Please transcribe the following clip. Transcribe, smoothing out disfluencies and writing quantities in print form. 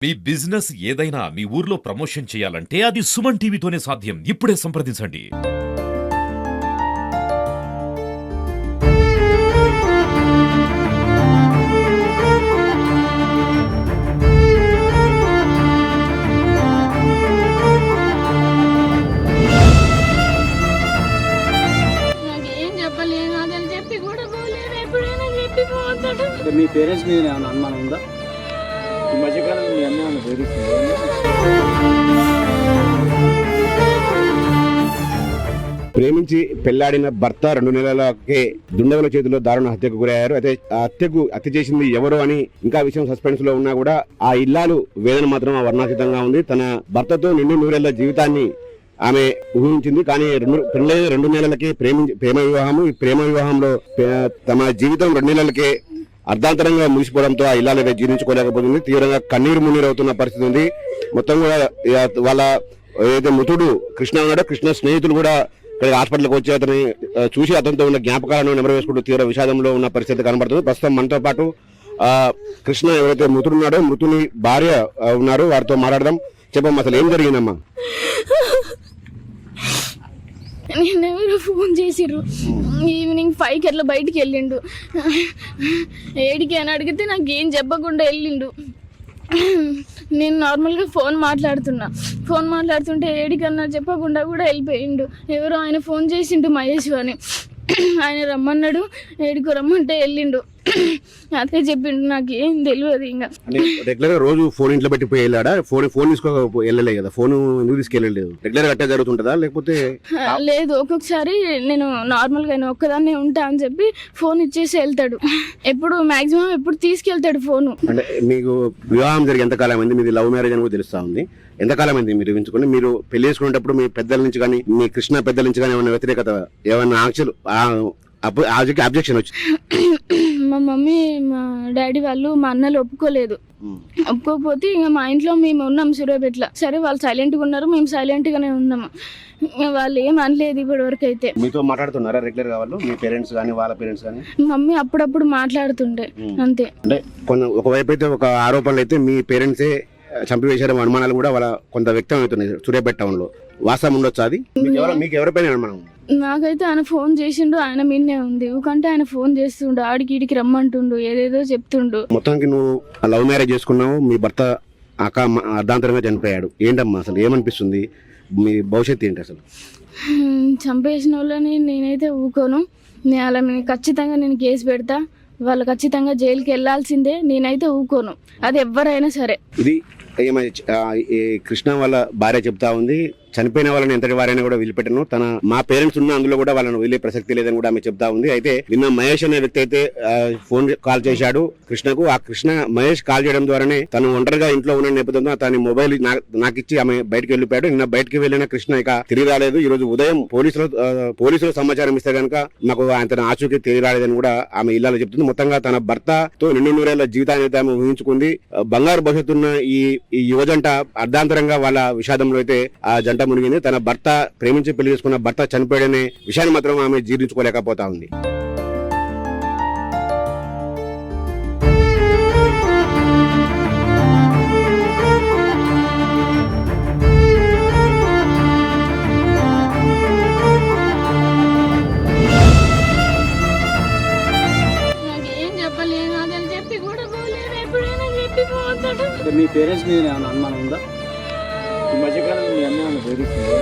మీ business ఏదైనా మీ ఊర్లో promotion చేయాలంటే అది సుమన్ టీవీతోనే సాధ్యం. ఇప్పుడే సంప్రదించండి. నాకేం చెప్పలేదు, అతను చెప్పి కూడా పోలేదు. ఎప్పుడైనా చెప్పి పోతాడు. మీ పేరెంట్స్ మీద ఏమైనా అనుమానం ఉందా? ఈ మధ్యకాలంలో మీ అన్న ఏమైనా బెదిరిస్తుందా? ప్రేమించి పెళ్లాడిన భర్త 2 నెలలకే దుండగుల చేతిలో దారుణ హత్యకు గురయ్యారు. అయితే ఆ హత్య చేసింది ఎవరు అని ఇంకా విషయం సస్పెన్స్ లో ఉన్నా కూడా ఆ ఇల్లాలు వేదన మాత్రం వర్ణాతీతంగా ఉంది. తన భర్తతో నిండు నూరేళ్ల జీవితాన్ని ఆమె ఊహించింది. కానీ 2 నెలలకే ప్రేమ వివాహంలో తమ జీవితం 2 నెలలకే అర్ధాంతరంగా ముగిసిపోవడంతో ఆ ఇల్లాలు జీర్ణించుకోలేకపోతుంది. తీవ్రంగా కన్నీరు మున్నీరవుతున్న పరిస్థితి ఉంది. మొత్తం కూడా వాళ్ళ ఏదైతే మృతుడు కృష్ణ ఉన్నాడో కృష్ణ స్నేహితులు కూడా ఇక్కడ హాస్పిటల్కి వచ్చి అతని చూసి అతనితో ఉన్న జ్ఞాపకాలను నెమరవేసుకుంటూ తీవ్ర విషాదంలో ఉన్న పరిస్థితి కనబడుతుంది. ప్రస్తుతం మనతో పాటు కృష్ణ ఎవరైతే మృతుడు ఉన్నాడో మృతుని భార్య ఉన్నారు, వారితో మాట్లాడదాం. చెప్పమ్మా, అసలు ఏం జరిగిందమ్మా? నేనెవరో ఫోన్ చేసిర్రు. ఈవినింగ్ 5కి అట్లా బయటికి వెళ్ళిండు. 7కి అని అడిగితే నాకేం చెప్పకుండా వెళ్ళిండు. నేను నార్మల్గా ఫోన్ మాట్లాడుతుంటే 7కి అన్నా చెప్పకుండా కూడా వెళ్ళిపోయిండు. ఎవరో ఆయన ఫోన్ చేసిండు, మహేష్ అని. ఆయన రమ్మన్నాడు, 7కి రమ్మంటే వెళ్ళిండు. అదే చెప్పిండు, నాకు ఏం తెలియదు. ఇంకా రెగ్యులర్ గా రోజు ఫోన్ ఇంట్లో పెట్టి పోయి వెళ్ళాడా? ఫోన్ తీసుకో వెళ్ళలే కదా, ఫోన్ ఎందుకు తీసుకెళ్ళలేదు? రెగ్యులర్ అట్టే జరుగుతుంటదా లేకపోతే? లేదు, ఒక్కొక్కసారి నేను నార్మల్గా ఆయన ఒక్కదాన్నే ఉంటా అని చెప్పి ఫోన్ ఇచ్చేసి వెళ్తాడు. మాక్సిమం ఎప్పుడు తీసుకెళ్తాడు ఫోను. అంటే మీకు వివాహం జరిగి ఎంతకాలం అయింది? మీది లవ్ మ్యారేజ్ అని కూడా తెలుస్తా ఉంది. ఎంతకాలం అయింది మీరు ఊహించుకోండి? మీరు పెళ్లి చేసుకునేటప్పుడు మీ పెద్దల నుంచి కానీ మీ కృష్ణ పెద్దల నుంచి కానీ ఏమైనా వ్యతిరేకత, ఏమైనా అబ్జెక్షన్ వచ్చింది? మా మమ్మీ, మా డాడీ వాళ్ళు, మా అన్నలు ఒప్పుకోలేదు. ఒప్పుకోకపోతే ఇంకా మా ఇంట్లో మేము ఉన్నాం సూర్యాపేటలో. సరే, వాళ్ళు సైలెంట్గా ఉన్నారు, మేము సైలెంట్గానే ఉన్నాము. వాళ్ళు ఏం అనలేదు ఇప్పటి వరకు అయితే. మీతో మాట్లాడుతున్నారా రెగ్యులర్ గా వాళ్ళు, మీ పేరెంట్స్ కానీ వాళ్ళ పేరెంట్స్ కానీ? మమ్మీ అప్పుడప్పుడు మాట్లాడుతుండే, అంతే. అంటే ఒకవైపు అయితే ఒక ఆరోపణలు అయితే మీ పేరెంట్సే చంపివేశారు అనుమానాలు కూడా వాళ్ళ కొంత వ్యక్తం అవుతున్నాయి సూర్యాపేట టౌన్ లో. వాస్తవం ఉండొచ్చు అది? మీకు ఎవరిపైన అనుమానం? నాకైతే ఆయన ఫోన్ చేసిండు, ఆయన మీదనే ఉంది. ఊకంటే ఆయన ఫోన్ చేస్తుండు, ఆడికి ఈడికి రమ్మంటుండు, ఏదేదో చెప్తుండు. మొత్తానికి నువ్వు లవ్ మ్యారేజ్ చేసుకున్నావు, మీ భర్త అర్ధాంతరంగా చనిపోయాడు. ఏంటమ్మా అసలు ఏమనిపిస్తుంది? మీ భవిష్యత్తు ఏంటి అసలు? చంపేసిన వాళ్ళని నేనైతే ఊకోను. నేను అలా ఖచ్చితంగా నేను కేసు పెడతా. వాళ్ళు ఖచ్చితంగా జైలుకి వెళ్ళాల్సిందే. నేనైతే ఊకోను, అది ఎవరైనా సరే. ఇది కృష్ణ వాళ్ళ భార్య చెప్తా ఉంది, చనిపోయిన వాళ్ళని ఎంతటి వారైనా కూడా వదిలిపెట్టను, మా పేరెంట్స్ ఉన్న అందులో కూడా వాళ్ళని వదిలే ప్రసక్తి లేదని కూడా ఆమె చెప్తా ఉంది. అయితే నిన్న మహేష్ అనే వ్యక్తి అయితే ఫోన్ కాల్ చేశాడు కృష్ణకు. ఆ మహేష్ కాల్ చేయడం ద్వారానే తను ఒంటరిగా ఇంట్లో ఉన్న నేపథ్యంలో తన మొబైల్ నాకు ఇచ్చి ఆమె బయటకు వెళ్ళిపోయాడు. నిన్న బయటకి వెళ్ళిన కృష్ణ ఇక తిరిగి రాలేదు. ఈ రోజు ఉదయం పోలీసులు సమాచారం ఇస్తే కనుక నాకు ఆయన ఆచూకీ తిరిగి రాలేదని కూడా ఆమె ఇల్లాలో చెప్తుంది. మొత్తంగా తన భర్తతో 2 నూరేళ్ల జీవితాన్ని అయితే ఆమె ఊహించుకుంది. బంగారు భవిష్యత్తున్న ఈ యువజంట అర్ధాంతరంగా వాళ్ళ విషాదంలో అయితే ఆ జంట మునిగింది. తన భర్త ప్రేమించి పెళ్లి చేసుకున్న భర్త చనిపోయాడనే విషయాన్ని మాత్రం ఆమె జీర్ణించుకోలేకపోతా ఉంది. నాకేం చెప్పలేదు, అతను చెప్పి కూడా పోలేదు. ఎప్పుడైనా చెప్పి పోతాడు. మీ పేరెంట్స్ మీద ఏమైనా అనుమానం ఉందా? ఈ మధ్యకాలంలో మీ అన్న ఏమైనా బెదిరిస్తుందా?